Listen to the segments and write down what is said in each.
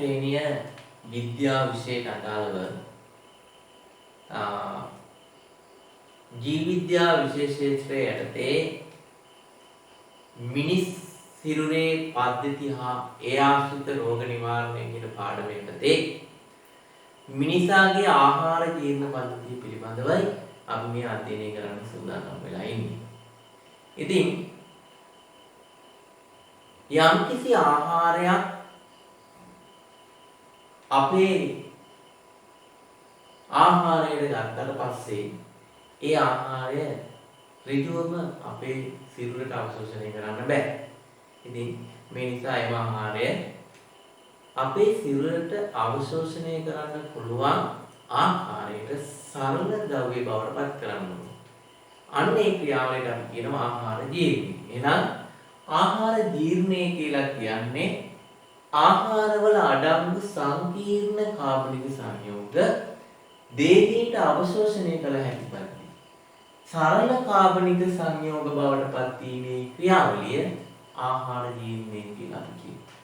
ශ්‍රේණිය විද්‍යා විෂයට අදාළව ජීව විද්‍යා විශේෂ ක්ෂේත්‍රයේ යටතේ මිනිස් සිරුරේ පද්ධති හා ඒ ආශ්‍රිත රෝග නිවාරණය කියන පාඩම යටතේ මිනිසාගේ ආහාර ජීර්ණ පද්ධතිය පිළිබඳවයි අපි මේ අධ්‍යයනය කරන්න සූදානම් වෙලා ඉන්නේ. ඉතින් යම්කිසි ආහාරයක් අපේ ආහාරයට ගත්තට පස්සේ ඒ ආහාරය ඍජුවම අපේ සිරුරට අවශෝෂණය කරන්න බෑ. ඉතින් මේ නිසා ඒ ආහාරය අපේ සිරුරට අවශෝෂණය කරන්න පුළුවන් ආහාරයට සරල ද්‍රව්‍ය බවට පත් කරන්න ඕනේ. අන්න ඒ ක්‍රියාවලියට අපි කියනවා ආහාර ජීර්ණය. එහෙනම් ආහාර ජීර්ණය කියලා කියන්නේ ආහාරවල අඩංගු සංකීර්ණ කාබනික සංයෝග දේහයට අවශෝෂණය කළ හැකි පරිදි සරල කාබනික සංයෝග බවට පත් වීමේ ක්‍රියාවලිය ආහාර ජීර්ණය කියලා අපි කියනවා.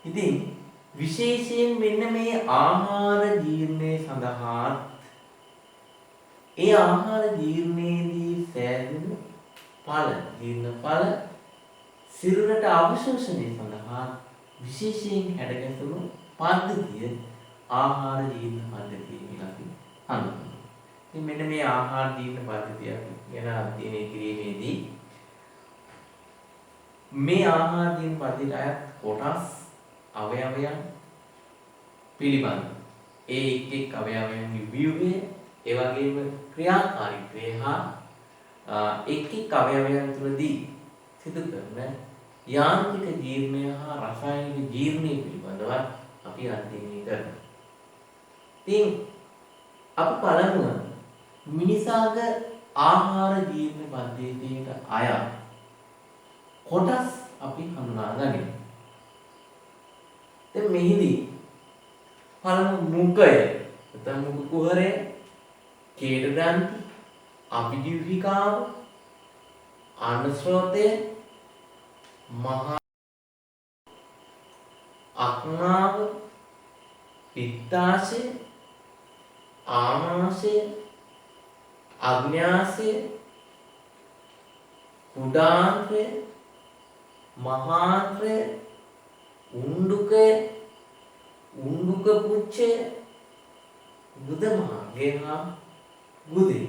ඉතින් විශේෂයෙන් මෙන්න මේ ආහාර ජීර්ණය සඳහා ඒ ආහාර ජීර්ණයේදී සෑදුණු ජීර්ණ ඵල සිරුරට අවශෝෂණය සඳහා විශේෂයෙන් හැඩගැසුණු පද්ධතිය ආහාර ජීර්ණ පද්ධතිය කියලා අපි හඳුන්වනවා. ඉතින් මෙන්න මේ ආහාර ජීර්ණ පද්ධතිය ගැන අධ්‍යයනය කිරීමේදී මේ ආහාර ජීර්ණ පද්ධතියට අයත් කොටස් අවයවයන් පිළිබඳ ඒ එක් අවයවයන්ගේ ව්‍යුහය ඒ වගේම ක්‍රියාකාරීත්වය හා එක් අවයවයන් තුළදී සිදු කරන යාන්ත්‍රික ජීර්ණය හා රසායනික ජීර්ණය පිළිබඳව අපි අධ්‍යයනය කරනවා. ඉතින් අපි බලමු මිනිසාගේ ආහාර ජීර්ණ පද්ධතියට අයත් කොටස් අපි හඳුනා ගනිමු. දැන් මෙහිදී පළමු මුඛය, නැත්නම් මුඛ කුහරය, කේඩ ග්‍රන්ථි, අභිජීවිකාව, ආන ස්රෝතය, මහා අක්නාව, පිත්තාශය, ආමාශය, අග්න්‍යාශය, කුඩාන්ත්‍රය, මහාන්ත්‍රය, උණ්ඩුකය, උණ්ඩුක පුච්ඡය, ගුද මාර්ගය හා ගුදේ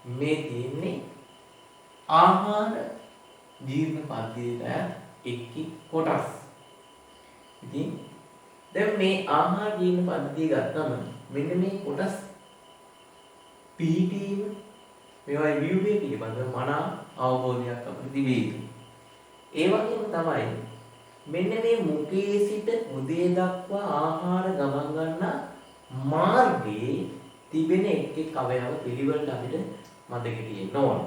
මේ තියෙන්නේ ආහාර ජීර්ණ පද්ධතියට එක් කොටස්. ඉතින් දැන් මේ ආහාර ජීර්ණ පද්ධතිය ගත්තම මෙන්න මේ කොටස් පිහිටීම මේවායි ව්‍යුහය පිළිබඳව මනා අවබෝධයක් අපිට තිබේ යුතුයි. ඒ වගේම තමයි මෙන්න මේ මුඛයේ සිට උදේ දක්වා ආහාර ගමන් ගන්න මාර්ගයේ තිබෙන එක් අවයව පිළිවෙලට අපිට මතක තියෙන්න ඕන.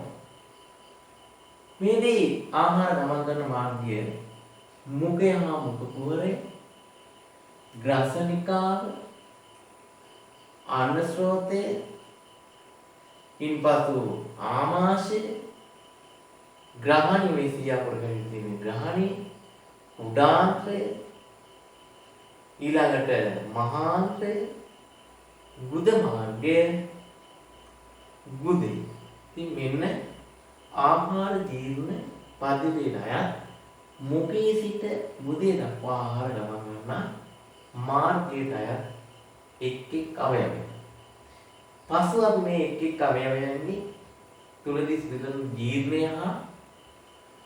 මේදී ආහාර ගමන් ගන්න මාර්ගය මුඛය හා මුඛ කුහරය, ග්‍රසනිකාව, ආන ස්රෝතය, ඉන්පසු ආමාශය, ග්‍රහණි විසිය අපරගෙන තියෙන ග්‍රහණි, උඩාන්ත්‍රය, ඊළඟට මහාන්ත්‍රය, ගුද මාර්ගය, ගුදේ. ඉතින් මෙන්න ආහාර ජීර්ණ පද්ධතියට අයත් මුඛයේ සිට ගුදේ දක්වා ආහාර ගමන් කරන මාර්ගයට අයත් එක් අවයවයක්. පසු අපි මේ එක් අවයවයන්ගේ තුලදී සිදු කරන ජීර්ණය හා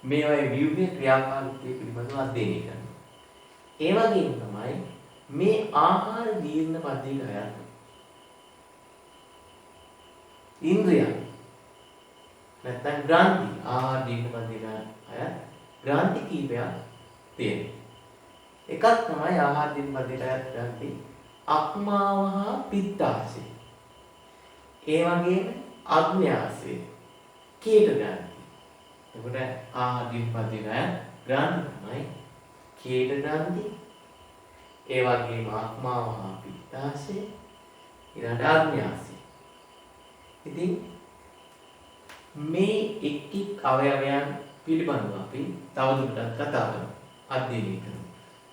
මේවායේ ව්‍යුහය ක්‍රියාකාරීත්වය පිළිබඳව අධ්‍යයනය කරනවා. ඒ වගේම තමයි මේ ආහාර ජීර්ණ පද්ධතියට අයත් ඉන්ද්‍රියයන් නැත්නම් ග්‍රන්ථි ආහාර ජීර්ණ පද්ධතියට අයත් ග්‍රන්ථි කීපයක් තියෙනවා. එකක් තමයි ආහාර ජීර්ණ පද්ධතියට අයත් ග්‍රන්ථි අක්මාව හා පිත්තාශය. ඒ වගේම අග්න්‍යාශය, කේට ග්‍රන්ථි. එතකොට ආහාර ජීර්ණ පද්ධතියට අයත් ග්‍රන්ථි තමයි කේට ග්‍රන්ථි, ඒ වගේම අක්මාව හා පිත්තාශය, ඊළඟ අග්න්‍යාශය. ඉතින් මේ එක් අවයවයන් පිළිබඳව අපි තවදුරටත් කතා කරමු, අධ්‍යයනය කරමු.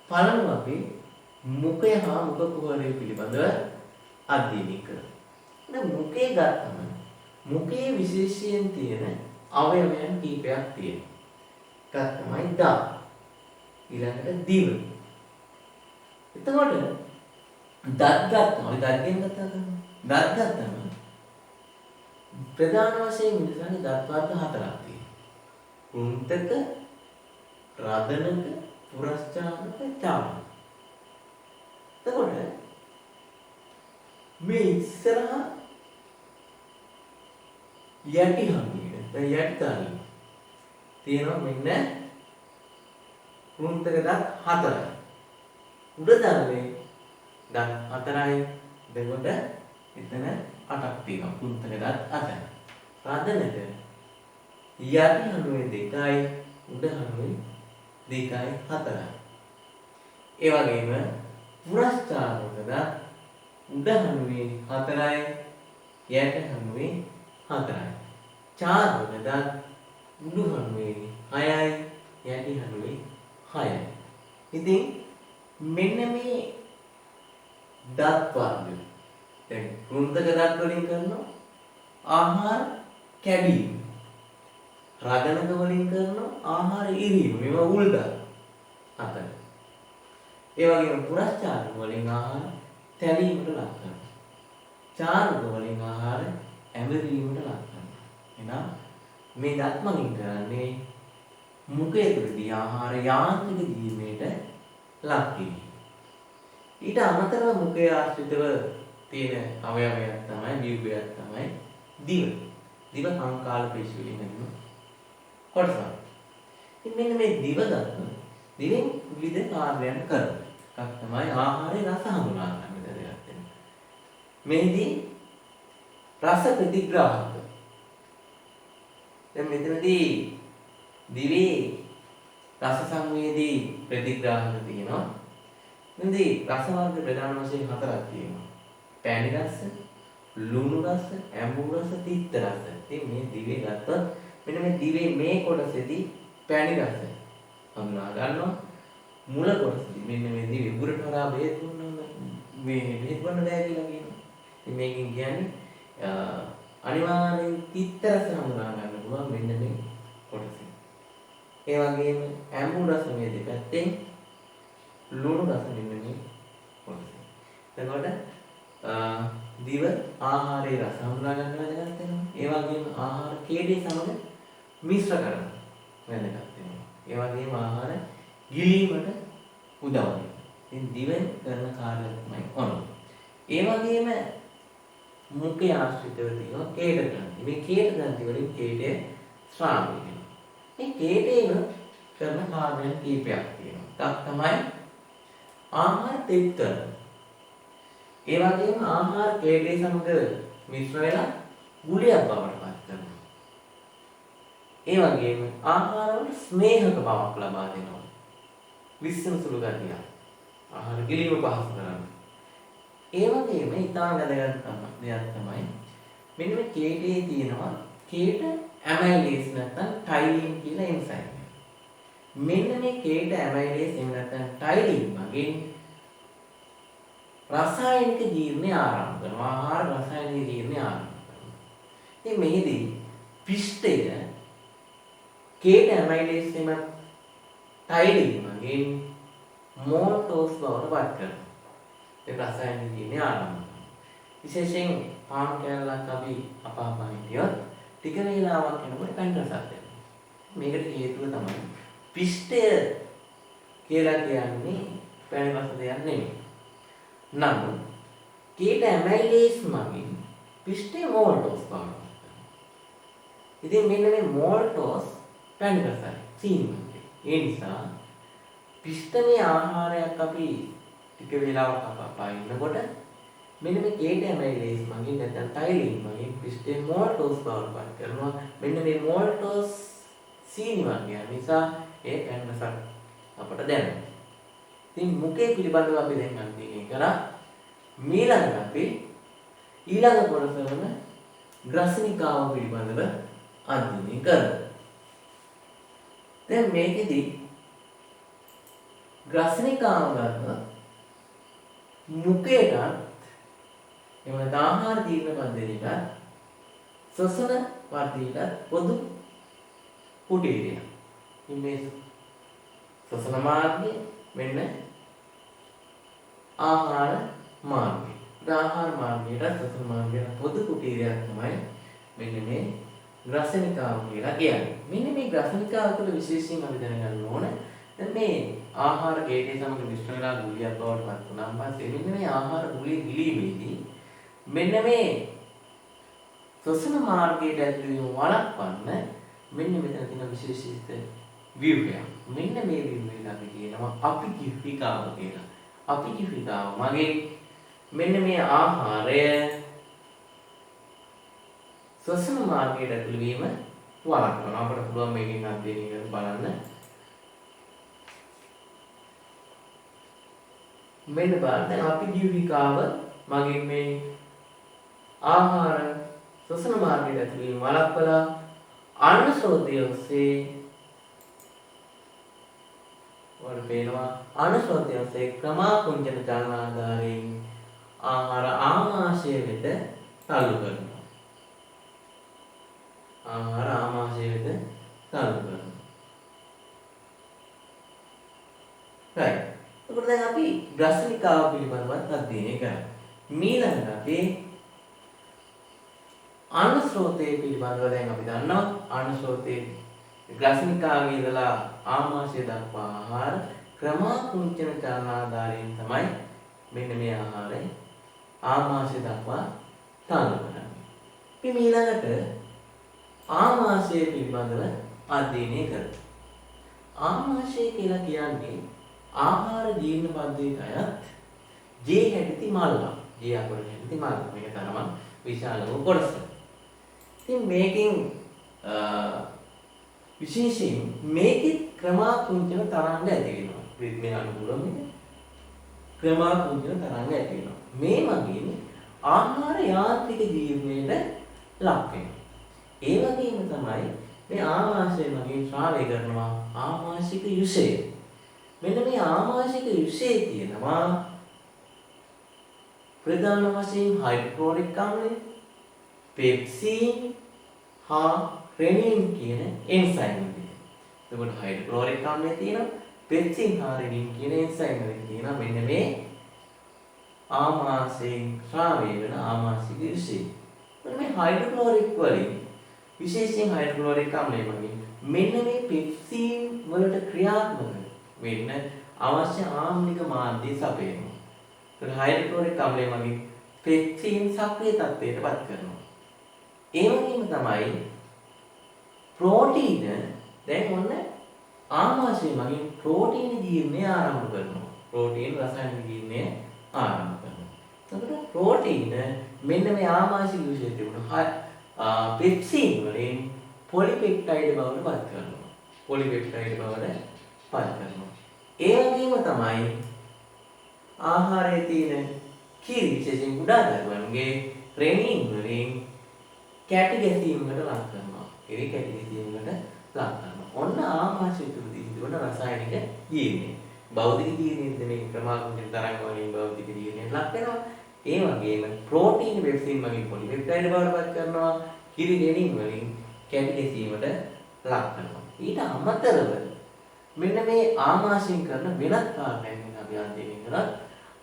පළමුව අපි මුඛය හා මුඛ කුහරය පිළිබඳව අධ්‍යයනය කරනවා. දැන් මුඛය ගත්තම මුඛයේ විශේෂයෙන් තියෙන අවයවයන් කීපයක් තියෙනවා. එකක් තමයි දත්. ඊළඟට දිව. එතකොට දත් ගත්තම අපි දත් ගැන කතා කරමු. දත් ගත්තම ප්‍රධාන වශයෙන් ඉඳලා දත් වර්ග හතරක් තියෙනවා. කුන්තක, රදනක, පුරස්චානක, චාමක. එතකොට මේ ඉස්සරහා යටි හංගියේ දැන් යටි තාලිය තියෙනවා මෙන්න කුන්තක දත් හතරයි. උඩ දාලේ දත් හතරයි දෙකොට එතන 8ක් තියෙනවා. කුන්තක දත් 8යි. රදනක යටි හනුවේ 2යි උඩ හනුවේ 2යි 4යි. ඒ වගේම පුරස්චානක දත් උඩ හනුවේ 4යි යට හනුවේ 4යි. චාරක දත් උඩු හනුවේ 6යි යටි හනුවේ 6යි. ඉතින් මෙන්න මේ දත් වර්ග දැන් කුන්තක දත් වලින් කරනවා ආහාර කැඩීම. රදනක වලින් කරනවා ආහාර ඉරීම. මේවා උල් දත් අතර. ඒ වගේම පුරස්චාරක වලින් ආහාර තැලීමට ලක් කරනවා. චාරක වලින් ආහාර ඇඹරීමට ලක් කරනවා. එහෙනම් මේ දත් මගින් කරන්නේ මුඛය තුළදී ආහාර යාන්ත්‍රික ජීවණයට ලක් කිරීම. ඊට අමතරව මුඛය ආශ්‍රිතව තියෙන අවයවයක් තමයි ජීවයක් තමයි දිව. දිව කංකාල පේශි වලින් හැදෙන කොටසක්. ඉතින් මෙන්න මේ දිව ගන්න දිවෙන් විවිධ කාර්යයන් කරනවා. එකක් තමයි ආහාරයේ රස හඳුනා ගන්න දැනගත් වෙන. මෙහිදී රස ප්‍රතිග්‍රාහක. දැන් මෙතනදී දිවේ රස සංවේදී ප්‍රතිග්‍රාහක තියෙනවා. මෙතනදී රස වර්ග ප්‍රධාන වශයෙන් 4ක් තියෙනවා. පැණි රස, ලුණු රස, ඇඹුල් රස, තිත්ත රස. ඉතින් මේ දිවේ ගත්තොත් මෙන්න මේ දිවේ මේ කොටසේදී පැණි රස හඳුනා ගන්නවා. මුල කොටසදී මෙන්න මේ දිවේ උගුරට හරහා බෙහෙත් දුන්නම මේ බෙහෙත් වන්න බෑ කියලා කියනවා. ඉතින් මේකෙන් කියන්නේ අනිවාර්යෙන් තිත්ත රස හඳුනා ගන්න පුළුවන් මෙන්න මේ කොටසේ. ඒ වගේම ඇඹුල් රස මේ දෙපැත්තෙන් ලුණු රස මෙන්න මේ කොටසේ. එතකොට දිව ආහාරයේ රස හඳුනා ගන්න වැදගත් වෙනවා. ඒ වගේම ආහාර කේඩේ සමග මිශ්‍ර කරනවා වැදගත් වෙනවා. ඒ වගේම ආහාර ගිලීමට උදව් වෙනවා. ඉතින් දිවෙන් කරන කාර්යය තමයි ඔන්න. ඒ වගේම මුඛය ආශ්‍රිතව තියෙනවා කේඩ ග්‍රන්ථි. මේ කේඩ ග්‍රන්ථි වලින් කේඩය ස්‍රාවය වෙනවා. මේ කේඩේම කරන කාර්යයන් කීපයක් තියෙනවා. එකක් තමයි ආහාර තෙත් කරනවා. ඒ වගේම ආහාර කේඩේ සමග මිශ්‍ර වෙලා ගුලියක් බවට පත් කරනවා. ඒ වගේම ආහාරවල ස්නේහක බවක් ලබා දෙනවා. විශ්සන සුළු ගතිය. ආහාර ගිලීම පහසු කරනවා. ඒ වගේම ඊටාම වැදගත් දෙයක් තමයි මෙන්න මේ කේටේ තියෙනවා කේට ඇමයිලේස් නැත්නම් ටයිලින් කියලා එන්සයිම්. මෙන්න මේ කේට ඇමයිලේස් එහෙම නැත්නම් ටයිලින් වගේ රසායනික ජීර්ණය ආරම්භ කරනවා. ආහාර රසායනික ජීර්ණය ආරම්භ කරනවා. ඉතින් මෙහිදී පිෂ්ඨය කේට ඇමයිලේස් එහෙම ටයිලින් වගේ මෝල්ටෝස් බවට පත් කරනවා. ඒ රසායනික ජීර්ණය ආරම්භ කරනවා. විශේෂයෙන් පාන් කෑල්ලක් අපි අපහපා හිටියොත් ටික වේලාවක් යනකොට පැණි රසක් දැනෙනවා. මේකට හේතුව තමයි පිෂ්ඨය කියලා කියන්නේ පැණි රස දෙයක් නෙමෙයි. නමුත් කේට ඇමයිලේස් මගින් පිෂ්ඨය මෝල්ටෝස් බවට පත් කරනවා. ඉතින් මෙන්න මේ මෝල්ටෝස් පැණි රසයි සීනි. ඒ නිසා පිෂ්ඨමය ආහාරයක් අපි ටික වේලාවක් අපහපා ඉන්නකොට මෙන්න මේ කේට ඇමයිලේස් මගින් නැත්නම් ටයිලින් මගින් පිෂ්ඨේ මෝල්ටෝස් බවට පත් කරනවා. මෙන්න මේ මෝල්ටෝස් සීනි වර්ගය නිසා ඒ පැණි රසක් අපට දැනෙනවා. ඉතින් මුඛය පිළිබඳව අපි දැන් අන්තිමේ කරා. ඊළඟට අපි ඊළඟ කොටස වන ග්‍රසනිකාව පිළිබඳව අධ්‍යයනය කරමු. දැන් මේකෙදි ග්‍රසනිකාව ගන්න මුඛයටත් එහෙම නැත්නම් ආහාර ජීර්ණ පද්ධතියට ශ්වසන පද්ධතියට පොදු කුටීරය. මේ ශ්වසන මාර්ගය මෙන්න ආහාර මාර්ගය. ආහාර මාර්ගයට ශ්වසන මාර්ගයට පොදු කුටීරයක් තමයි මෙන්න මේ ග්‍රසනිකාව කියලා කියන්නේ. මෙන්න මේ ග්‍රසනිකාව තුළ විශේෂයෙන් අපි දැනගන්න ඕන දැන් මේ ආහාර ගේටේ සමග මිශ්‍ර වෙලා ගුලියක් බවට පත් වුණාන් පස්සේ මෙන්න මේ ආහාර ගුලිය ගිලීමේදී මෙන්න මේ ශ්වසන මාර්ගයට ඇතුළු වීම වළක්වන්න මෙන්න මෙතන තියෙන විශේෂිත ව්‍යුහය. මෙන්න මේ ව්‍යුහයට අපි කියනවා අපිජීවිකාව කියලා. අපිජීවිකාව මගේ මෙන්න මේ ආහාරය ශ්වසන මාර්ගයට ඇතුළු වීම වළක්වනවා. අපිට පුළුවන් මේකෙන් අධ්‍යයනය කරලා බලන්න. මෙන්න බලන්න දැන් අපිජීවිකාව මගේ මේ ආහාර ශ්වසන මාර්ගයට ඇතුළු වීම වළක්වලා අන්න ශ්‍රෝතය ඔස්සේ වල පේනවා අන්න ශ්‍රෝතය ඔස්සේ ක්‍රමාකුංචන චලන ආධාරයෙන් ආහාර ආමාශය වෙත තල්ලු කරනවා. ආහාර ආමාශය වෙත තල්ලු කරනවා. right. එතකොට දැන් අපි ග්‍රසනිකාව පිළිබඳව අධ්‍යයනය කරමු. ඊළඟට අපි අන්න ස්රෝතය පිළිබඳව දැන් අපි දන්නවා අන්න ස්රෝතයේ ග්‍රසනිකාවේ ඉඳලා ආමාශය දක්වා ආහාර ක්‍රමාකුංචන චලන ආධාරයෙන් තමයි මෙන්න මේ ආහාරය ආමාශය දක්වා තල්ලු කරන්නේ. අපි ඊළඟට ආමාශය පිළිබඳව අධ්‍යයනය කරමු. ආමාශය කියලා කියන්නේ ආහාර ජීර්ණ පද්ධතියට අයත් ජේ හැඩති මල්ලක්. ජේ අකුර හැඩති මල්ලක්. මේක තරම විශාල වූ කොටස. ඉතින් මේකෙන් විශේෂයෙන් මේකේ ක්‍රමාකුංචන තරංග ඇති වෙනවා. රිද්මය අනුකූලව මේක ක්‍රමාකුංචන තරංග ඇති වෙනවා. මේ වගේම ආහාර යාන්ත්‍රික ජීවණයට ලක් වෙනවා. ඒ වගේම තමයි මේ ආමාශය මගින් ශ්‍රාවය කරනවා ආමාශික යුෂය. මෙන්න මේ ආමාශික යුෂයේ තියෙනවා ප්‍රධාන වශයෙන් හයිඩ්‍රොක්ලොරික් අම්ලය, පෙප්සින් හා රෙනින් කියන එන්සයිම් දෙක. එතකොට හයිඩ්‍රොක්ලොරික් අම්ලය තියෙනවා, පෙප්සින් හා රෙනින් කියන එන්සයිම් දෙක තියෙනවා. මෙන්න මේ ආමාශයෙන් ශ්‍රාවය වෙන ආමාශික යුෂය. මේ හයිඩ්‍රොක්ලොරික් වලින් විශේෂයෙන් හයිඩ්‍රොක්ලොරික් අම්ලය මගින් මෙන්න මේ පෙප්සින් වලට ක්‍රියාත්මක වෙන්න අවශ්‍ය ආම්ලික මාධ්‍ය සපයනවා. ඒත් හයිඩ්‍රොක්ලොරික් අම්ලය මගින් පෙප්සින් සක්‍රිය තත්ත්වයට පත් කරනවා. ඒ වගේම තමයි ප්‍රෝටීන දැන් ඔන්න ආමාශය මගින් ප්‍රෝටීන ජීර්ණය ආරම්භ කරනවා. ප්‍රෝටීන රසායනික ජීර්ණය ආරම්භ කරනවා. එතකොට ප්‍රෝටීන මෙන්න මේ ආමාශික විශේෂ තිබුණා පෙප්සින් වලින් පොලිපෙප්ටයිඩ් බවට පත් කරනවා. පොලිපෙප්ටයිඩ් බවට පත් කරනවා. ඒ වගේම තමයි ආහාරයේ තියෙන කිරි විශේෂයෙන් කුඩා දරුවන්ගේ රෙනින් වලින් කැටි ගැසීමකට ලක් කරනවා. කිරි කැටි ගැසීමකට ලක් කරනවා. ඔන්න ආමාශය තුළ තිබෙන රසායනික ජීර්ණය. භෞතික ජීර්ණයෙන්ද මේ ක්‍රමානුකූල තරංග වලින් භෞතික ජීර්ණයට ලක් වෙනවා. ඒ වගේම ප්‍රෝටීන පෙප්සින් වලින් පොලිපෙප්ටයිඩ් බවට පත් කරනවා. කිරි රෙනින් වලින් කැටි ගැසීමට ලක් කරනවා. ඊට අමතරව මෙන්න මේ ආමාශයෙන් කරන වෙනත් කාරණයක් ගැන අපි අධ්‍යයනය කරා.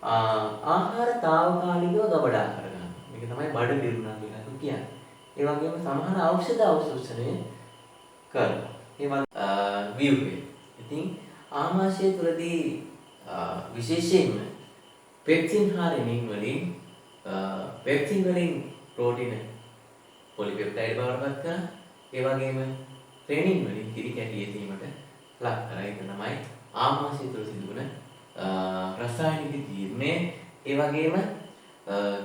ආහාර තාවකාලිකව ගබඩා කරගන්න. මේක තමයි බඩ පිරුණා කියලා අපි කියන්නේ. ඒ වගේම සමහර ඖෂධ අවශෝෂණය කරනවා. ඒ වගේ ඉතින් ආමාශය තුළදී විශේෂයෙන්ම පෙප්සින් හා රෙනින් වලින් ප්‍රෝටීන පොලිපෙප්ටයිඩ් බවට පත් කරනවා. ඒ වගේම රෙනින් වලින් කිරි කැටි ගැසීමට ලක් කරා. ඒක තමයි ආමාශය තුළ සිදුවන රසායනික ජීර්ණය. ඒ වගේම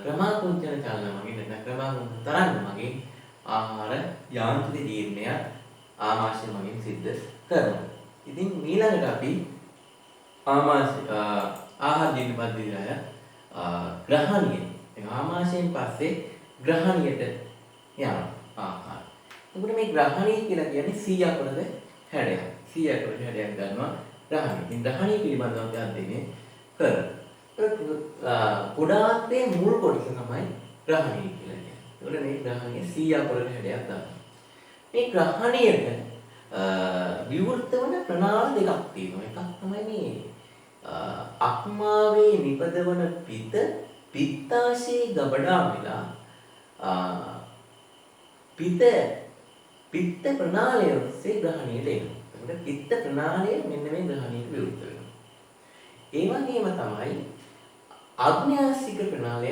ක්‍රමාකුංචන චලන මගින් නැත්නම් ක්‍රමාකුංචන තරංග මගින් ආහාර යාන්ත්‍රික ජීර්ණය ආමාශය මගින් සිද්ධ කරනවා. ඉතින් ඊළඟට අපි ආහාර ජීර්ණ පද්ධතිය ග්‍රහණිය. ඒ ආමාශයෙන් පස්සේ ග්‍රහණියට යනවා ආහාර. එතකොට මේ ග්‍රහණිය කියලා කියන්නේ 100 අකුරක හැඩයක්. 100 අකුරක හැඩයක් ගන්නවා ග්‍රහණිය. ඉතින් ග්‍රහණිය පිළිබඳව අපි අධ්‍යයනය කරමු. කුඩාන්තයේ මුල් කොටස තමයි ග්‍රහණය කියලා කියන්නේ. ඒකට මේ ග්‍රහණය 100 අපරක හැඩයක් ගන්නවා. මේ ග්‍රහණයට විවෘත වන ප්‍රණාල දෙකක් තියෙනවා. එකක් තමයි මේ අක්මාවේ නිපදවන පිත්තාශයේ ගබඩා වෙලා පිත්ත ප්‍රණාලය ඔස්සේ ග්‍රහණයට එනවා. එතකොට පිත්ත ප්‍රණාලය මෙන්න මේ ග්‍රහණයට විවෘත වෙනවා. ඒ වගේම තමයි අග්න්‍යාසික ප්‍රණාලය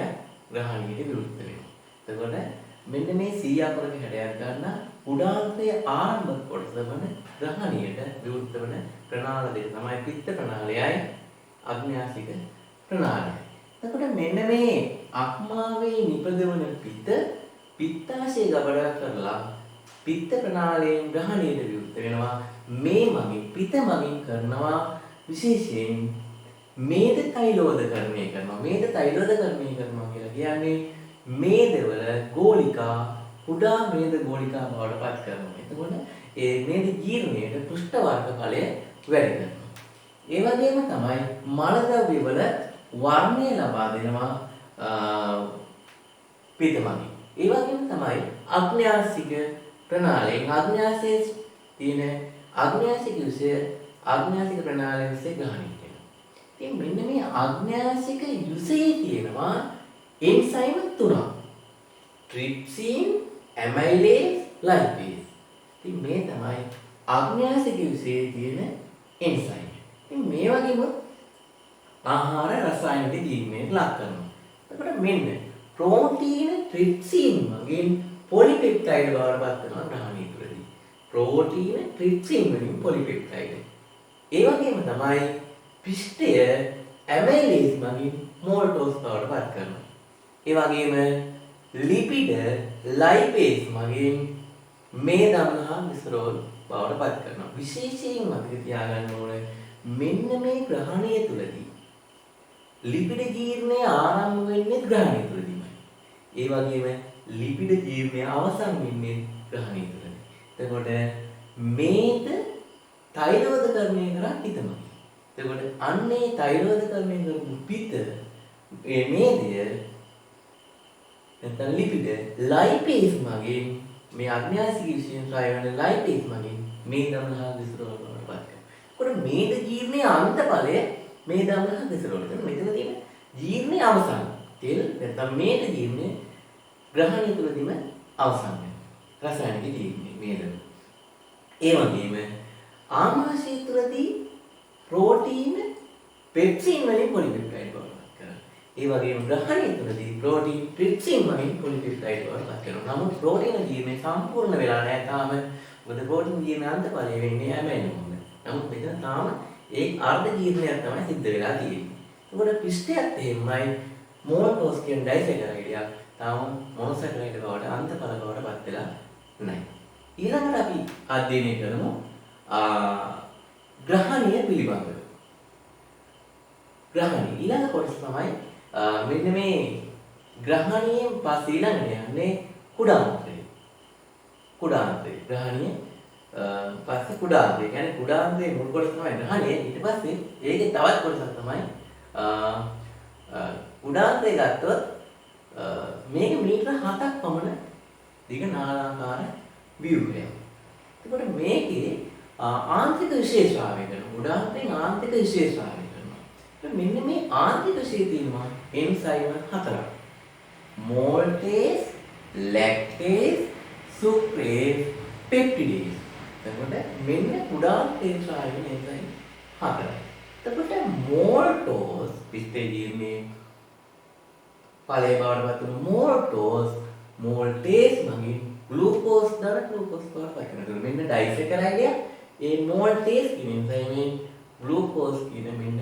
ග්‍රහණයට විවෘත වෙනවා. එතකොට මෙන්න මේ 100 අපරක හැඩයක් ගන්න කුඩාන්තයේ ආරම්භක කොටස වන ග්‍රහණයට විවෘත වන ප්‍රණාල දෙක තමයි පිත්ත ප්‍රණාලයයි අග්න්‍යාසික ප්‍රණාලයයි. එතකොට මෙන්න මේ අක්මාවේ නිපදවන පිත්තාශය ගබඩා කරලා පිත්ත ප්‍රණාලයෙන් ග්‍රහණයට විවෘත වෙනවා. මේ මගින් පිත මගින් කරනවා විශේෂයෙන් මේද තෛලෝදකරණය කරනවා. මේද තෛලෝදකරණය කරනවා කියලා කියන්නේ මේදවල ගෝලිකා කුඩා මේද ගෝලිකා බවට පත් කරනවා. එතකොට ඒ මේද ජීර්ණයට පෘෂ්ඨ වර්ග ඵලය වැඩි කරනවා. ඒ වගේම තමයි මල ද්‍රව්‍ය වල වර්ණය ලබා දෙනවා පිත මගින්. ඒ වගේම තමයි අග්න්‍යාසික ප්‍රණාලයෙන් අග්න්‍යාසයේ තියෙන අග්න්‍යාසික විෂය අග්න්‍යාසික ප්‍රණාලයෙන් විෂය ග්‍රහණය කරනවා. ඉතින් මෙන්න මේ අග්න්‍යාසික විෂයේ තියෙනවා එන්සයිම් තුනක්. ට්‍රිප්සින්, ඇමයිලේස්, ලයිපේස්. ඉතින් මේ තමයි අග්න්‍යාසික විෂයේ තියෙන එන්සයිම්. ඉතින් මේ වගේම ආහාර රසායනික ජීවණයට ලක් කරනවා. එතකොට මෙන්න ප්‍රෝටීන ට්‍රිප්සින් වගේ පොලිපෙප්ටයිඩ් බවට පත් වෙනවා ග්‍රහණය තුළදී. ප්‍රෝටීන ට්‍රිප්සින් වලින් පොලිපෙප්ටයිඩ්. ඒ වගේම තමයි පිෂ්ඨය ඇමයිලේස් වලින් මෝල්ටෝස් බවට පත් කරනවා. ඒ වගේම ලිපිඩ ලයිපේස් වලින් මේදම්ල හා ග්ලිසරෝල් බවට පත් කරනවා. විශේෂයෙන් මතක තියාගන්න ඕනේ මෙන්න මේ ග්‍රහණය තුළදී ලිපිඩ ජීර්ණය ආරම්භ වෙන්නේ ග්‍රහණය තුළදීමයි. ඒ වගේම ලිපිඩ ජීර්ණය අවසන් වෙන්නේ ග්‍රහණය තුළදී. එතකොට මේද තෛලෝදකරණය කරා පිටමයි. එතකොට අන්නේ තෛලෝදකරණය කරපු පිට මේ මේදය නැත්නම් ලිපිඩ ලයිපේස් මගින් මේ අග්න්‍යාසික විශේෂයෙන් සායවන ලයිපේස් මගින් මේදම්ලහ ග්ලිසරෝල් වලට පත් කරනවා. එතකොට මේද ජීර්ණයේ අන්තඵලය මේදම්ලහ ග්ලිසරෝල්. එතකොට මෙතන තියෙන ජීර්ණයේ අවසන්. තෙල් නැත්නම් මේද ජීර්ණය ග්‍රහණය තුළදීම අවසන් වෙනවා. රසායනික ජීර්ණය මේද. ඒ වගේම ආමාශය තුළදී ප්‍රෝටීන පෙප්සින් වලින් පොලිපෙප්ටයිඩ් බවට පත් කරනවා. ඒ වගේම ග්‍රහණය තුළදී ප්‍රෝටීන් ට්‍රිප්සින් වලින් පොලිපෙප්ටයිඩ් බවට පත් කරනවා. නමුත් ප්‍රෝටීන ජීර්ණය සම්පූර්ණ වෙලා නැහැ තාම. මොකද ප්‍රෝටීන ජීර්ණ අන්තඵලය වෙන්නේ ඇමයිනෝම. නමුත් මෙතන තාම ඒ අර්ධ ජීර්ණයක් තමයි සිද්ධ වෙලා තියෙන්නේ. ඒකට පිෂ්ඨයත් එහෙමයි මෝනෝස් කියන ඩයිසැකරයිඩයක් තාම මොනොසැකරයිඩ් බවට අන්තඵල බවට පත් වෙලා නැහැ. ඊළඟට අපි අධ්‍යයනය කරමු ග්‍රහණය පිළිබඳව. ග්‍රහණය ඊළඟ කොටස තමයි මෙන්න මේ ග්‍රහණයෙන් පස්සේ ඊළඟට යන්නේ කුඩාන්තය. කුඩාන්තය ග්‍රහණය පස්සේ කුඩාන්තය කියන්නේ කුඩාන්තයේ මුල් කොටස තමයි ග්‍රහණය. ඊට පස්සේ ඒකේ තවත් කොටසක් තමයි කුඩාන්තය ගත්තොත් මේක මීටර 7ක් පමණ දිග නාලාකාර ව්‍යුහයක්. එතකොට මේකේ ආන්තරික විශේෂාවය කරනවා. කුඩාන්තයෙන් ආන්තරික විශේෂාවය කරනවා. මෙන්න මේ ආන්තරික විශේෂය තියෙනවා එන්සයිම් 4ක්. මෝල්ටේස්, ලැක්ටේස්, සුක්‍රේස්, පෙප්ටිඩේස්. එතකොට මෙන්න කුඩාන්තයෙන් සායන එන්සයිම් 4යි. එතකොට මෝල්ටෝස් පිෂ්ඨයේ ජීර්ණයේ ඵලයේ බවට පත් වන මෝල්ටෝස් මෝල්ටේස් මගින් ග්ලූකෝස් දර ග්ලූකෝස් බවට පත් කරනවා. මෙන්න ඩයිසැකරයිඩය ඒ මෝල්ටේස් කියන එන්සයිමෙන් ග්ලූකෝස් කියන මෙන්න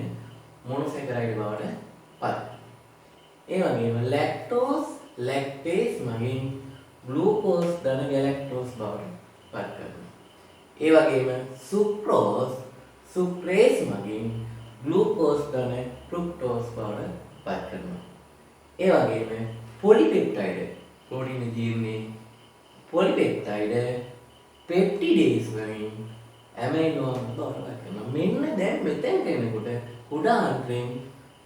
මොනොසැකරයිඩ් බවට පත්. ඒ වගේම ලැක්ටෝස් ලැක්ටේස් මගින් ග්ලූකෝස් ධන ගැලැක්ටෝස් බවට පත් කරනවා. ඒ වගේම සුක්‍රෝස් සුක්‍රේස් මගින් ග්ලූකෝස් ධන ෆ්‍රුක්ටෝස් බවට පත් කරනවා. ඒ වගේම පොලිපෙප්ටයිඩ් ප්‍රෝටීන ජීර්ණයේ පොලිපෙප්ටයිඩ් පෙප්ටිඩේස් වලින් ඇමයිනෝ ආම්ල බවට පත් කරනවා. මෙන්න දැන් මෙතෙන් එනකොට කුඩාන්තයෙන්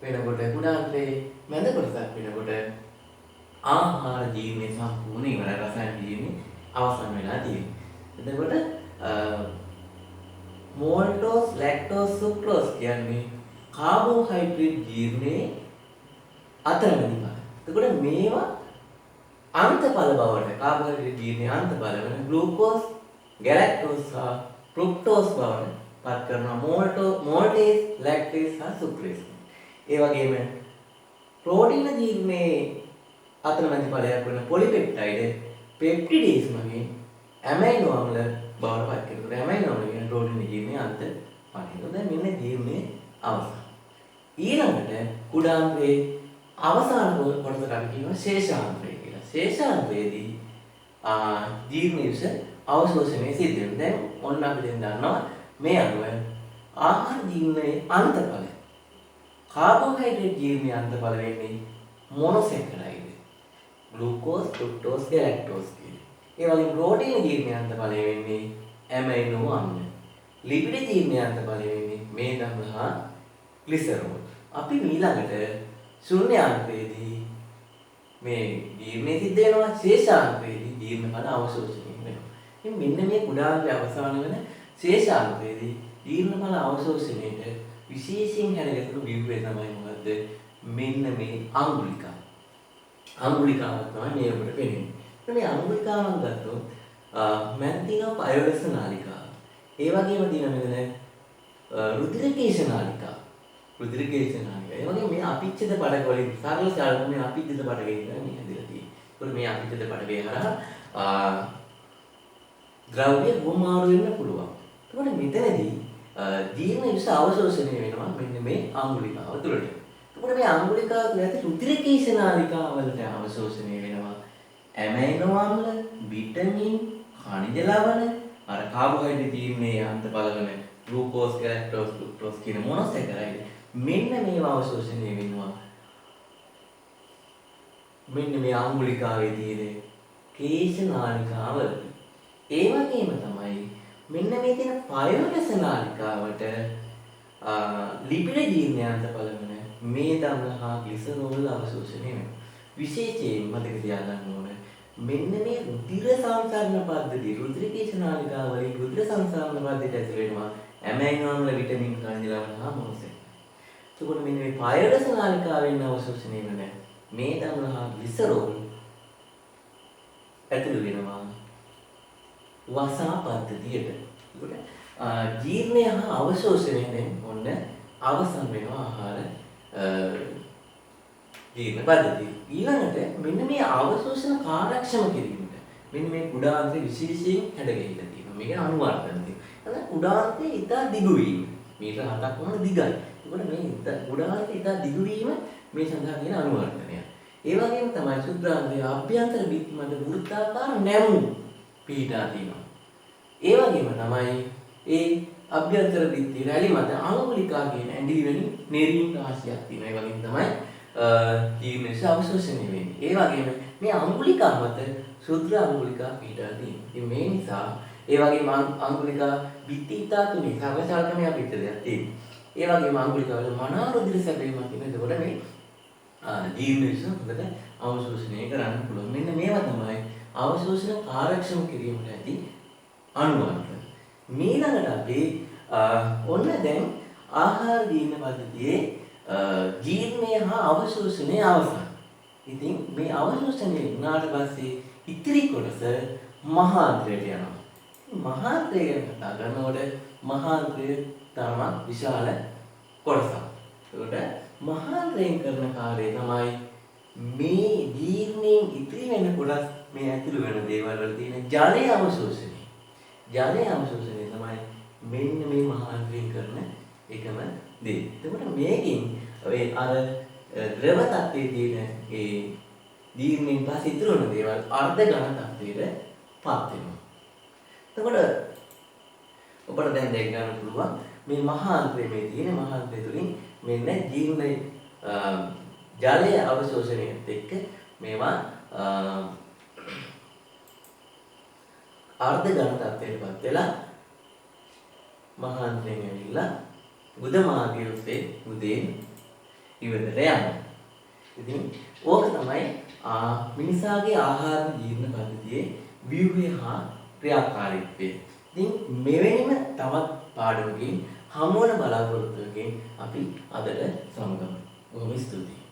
වෙනකොට කුඩාන්තයේ මැද කොටසක් වෙනකොට ආහාර ජීර්ණය සම්පූර්ණ ඉවරයි. රසායන ජීර්ණය අවසන් වෙලා තියෙන්නේ. එතකොට මෝල්ටෝස් ලැක්ටෝස් සුක්‍රෝස් කියන්නේ කාබෝහයිඩ්‍රේට් ජීර්ණයේ අතරමැදි පද. එතකොට මේවා අන්තඵල බවට කාබෝහයිඩ්‍රේට් ජීර්ණයේ අන්තඵල වෙන ග්ලූකෝස්, ගැලැක්ටෝස් සහ ෆ්‍රුක්ටෝස් බවට පත් කරනවා මෝල්ටේස්, ලැක්ටේස් සහ සුක්‍රේස්. ඒ වගේම ප්‍රෝටීන ජීර්ණයේ අතරමැදි ඵලයක් වෙන පොලිපෙප්ටයිඩ් පෙප්ටිඩේස් මගින් ඇමයිනෝ අම්ල බවට පත් කරනවා. ඇමයිනෝ අම්ල කියන්නේ ප්‍රෝටීන ජීර්ණයේ අන්ත ඵලය. දැන් මෙන්න ජීර්ණයේ අවසාන. ඊළඟට කුඩාන්තයේ අවසාන කොටසට අපි කියනවා ශේෂාන්තය කියලා. ශේෂාන්තයේදී ජීර්ණයස අවශෝෂණය සිද්ධ වෙනවා. දැන් ඔන්න අපි දැන් දන්නවා මේ අනුව ආහාර ජීර්ණයේ අන්තඵල කාබෝහයිඩ්‍රේට් ජීර්ණයේ අන්තඵල වෙන්නේ මොනොසැකරයිඩ්, ග්ලූකෝස්, ෆ්‍රුක්ටෝස්, ගැලැක්ටෝස් කියන. ඒ වගේම ප්‍රෝටීන ජීර්ණයේ අන්තඵල වෙන්නේ ඇමයිනෝ අම්ල. ලිපිඩ ජීර්ණයේ අන්තඵල වෙන්නේ මේදම් සහ ග්ලිසරෝල්. අපි ඊළඟට ශුන්‍යාන්තයේදී මේ ජීර්ණය සිද්ධ වෙනවා, ශේෂාන්තයේදී ජීර්ණ ඵල අවශෝෂණය වෙනවා. ඉතින් මෙන්න මේ කුඩාන්තයේ අවසාන වෙන ශේෂාන්තයේදී ජීර්ණ ඵල අවශෝෂණයට විශේෂයෙන් හැරගැසුණු ව්‍යුහය තමයි මොකද්ද? මෙන්න මේ අංගුලිකා. අංගුලිකාව තමයි මේ අපිට පේන්නේ. මේ අංගුලිකාවන් ගත්තොත් මැද තියෙනවා පයොරස් නාලිකාව. ඒ වගේම තියෙනවා මෙතන රුධිරකේශ නාලිකාව. රුධිරකේශ නාලිකාව. ඒ වගේම මේ අපිච්ඡද පඩක වලින් සරල සාධන මේ අපිච්ඡද පඩකේ ඉඳලා මේ හැදලා තියෙන්නේ. ඒකෝ මේ අපිච්ඡද පඩකේ හරහා ද්‍රව්‍ය බොමාරු වෙන්න පුළුවන්. ඒකට මෙතනදී ජීර්ණ යුෂ අවශෝෂණය වෙනවා මෙන්න මේ අංගුලිකාව තුළට. එතකොට මේ අංගුලිකාව තුළ ඇති රුධිරකේශ නාලිකාවලට අවශෝෂණය වෙනවා ඇමයිනෝ අම්ල, විටමින්, khනිජ ලවණ, අර කාබෝහයිඩ්‍රේට් ජීර්ණයේ අන්තඵල වෙන ග්ලූකෝස්, ගැලැක්ටෝස්, ෆ්‍රුක්ටෝස් කියන මොනොසැකරයිඩ් මෙන්න මේවා අවශෝෂණය වෙනවා මෙන්න මේ අංගුලිකාවේ තියෙන කේශ නාලිකාවලට. ඒ වගේම තමයි මෙන්න මේ තියෙන පයොරස් නාලිකාවට ලිපිඩ ජීර්ණය අන්තඵල වෙන මේදම් හා ග්ලිසරෝල් අවශෝෂණය වෙනවා. විශේෂයෙන් මතක තියාගන්න ඕන මෙන්න මේ රුධිර සංසරණ පද්ධතිය රුධිරකේශ නාලිකාව වලින් රුධිර සංසරණ පද්ධතියට ඇතුළු වෙනවා ඇමයිනෝ අම්ල, විටමින්, khනිජ ලවණ හා මොනොසැකරයිඩ්. එතකොට මෙන්න මේ පයොරස් නාලිකාවෙන් අවශෝෂණය වෙන මේදම් හා ග්ලිසරෝල් ඇතුළු වෙනවා වසා පද්ධතියට. ඒකට ජීර්ණය හා අවශෝෂණයෙන් ඔන්න අවසන් වෙනවා ආහාර ජීර්ණ පද්ධතිය. ඊළඟට මෙන්න මේ අවශෝෂණ කාර්යක්ෂම කිරීමට මෙන්න මේ කුඩාන්තයේ විශේෂයෙන් හැඩගැහිලා තියෙනවා. මේක අනුවර්තන තියෙනවා. එතන කුඩාන්තයේ ඉතා දිගු වීම මීටර 7ක් වුණ දිගයි. ඒකට මේ කුඩාන්තයේ ඉතා දිගු වීම මේ සඳහා තියෙන අනුවර්තනය. ඒ වගේම තමයි සුද්ධාන්තයේ අභ්‍යන්තර බිත්ති මත වෘත්තාකාර නැමු පිහිටා තියෙනවා. ඒ වගේම තමයි ඒ අභ්‍යන්තර බිත්ති රැලි මත අංගුලිකා කියන ඇඟිලි වලින් නෙරීම් රාශියක් තියෙනවා. ඒ වගේම තමයි ජීර්ණයස අවශෝෂණය වෙන්නේ. ඒ වගේම මේ අංගුලිකා මත ශුද්ධ අංගුලිකා පිහිටා තියෙනවා. ඉතින් මේ නිසා ඒ වගේම අංගුලිකා බිත්ති ඉතා තුනේ සර්වචාලකමේ පිටදයක් තියෙනවා. ඒ වගේම අංගුලිකා වල මනා රුධිර සැපීමක් තියෙනවා. එතකොට මේ ජීර්ණයස හොඳට අවශෝෂණය කරන්න පුළුවන්. මෙන්න මේවා තමයි අවශෝෂණ කාර්යක්ෂම කිරීමට ඇති අනුවර්තන. ඊළඟට අපි ඔන්න දැන් ආහාර ජීර්ණ පද්ධතියේ ජීර්ණය හා අවශෝෂණය අවසන්. ඉතින් මේ අවශෝෂණය වුණාට පස්සේ ඉතිරි කොටස මහාන්ත්‍රයට යනවා. මහාන්ත්‍රය ගැන කතා කරනකොට මහාන්ත්‍රය තරම විශාල කොටසක්. ඒකට මහාන්ත්‍රයෙන් කරන කාර්යය තමයි මේ ජීර්ණයෙන් ඉතිරි වෙන කොටස් මේ ඇතුළු වෙන දේවල් වල තියෙන ජලය අවශෝෂණය. ජලය අවශෝෂණය තමයි මෙන්න මේ මහාන්ත්‍රයෙන් කරන එකම දේ. එතකොට මේකෙන් ඔය අර ද්‍රව තත්ත්වයේ තියෙන ඒ ජීර්ණයෙන් පස්සේ ඉතුරු වෙන දේවල් අර්ධ ඝන තත්ත්වයට පත් වෙනවා. එතකොට ඔබට දැන් දෙක ගන්න පුළුවන් මේ මහාන්ත්‍රයේ මේ තියෙන මහාන්ත්‍රය තුලින් මෙන්න ජීර්ණ ජලය අවශෝෂණයත් එක්ක මේවා අර්ධ ඝන තත්ත්වයටපත් වෙලා මහාන්ත්‍රයෙන් ඇවිල්ලා ගුද මාර්ගය ඔස්සේ ගුදෙන් ඉවතට යනවා. ඉතින් ඕක තමයි මිනිසාගේ ආහාර ජීර්ණ පද්ධතියේ ව්‍යුහය හා ක්‍රියාකාරීත්වය. ඉතින් මෙවැනිම තවත් පාඩමකින් හමුවන බලාපොරොත්තුවකින් අපි අදට සමුගමු. බොහොම ස්තුතියි.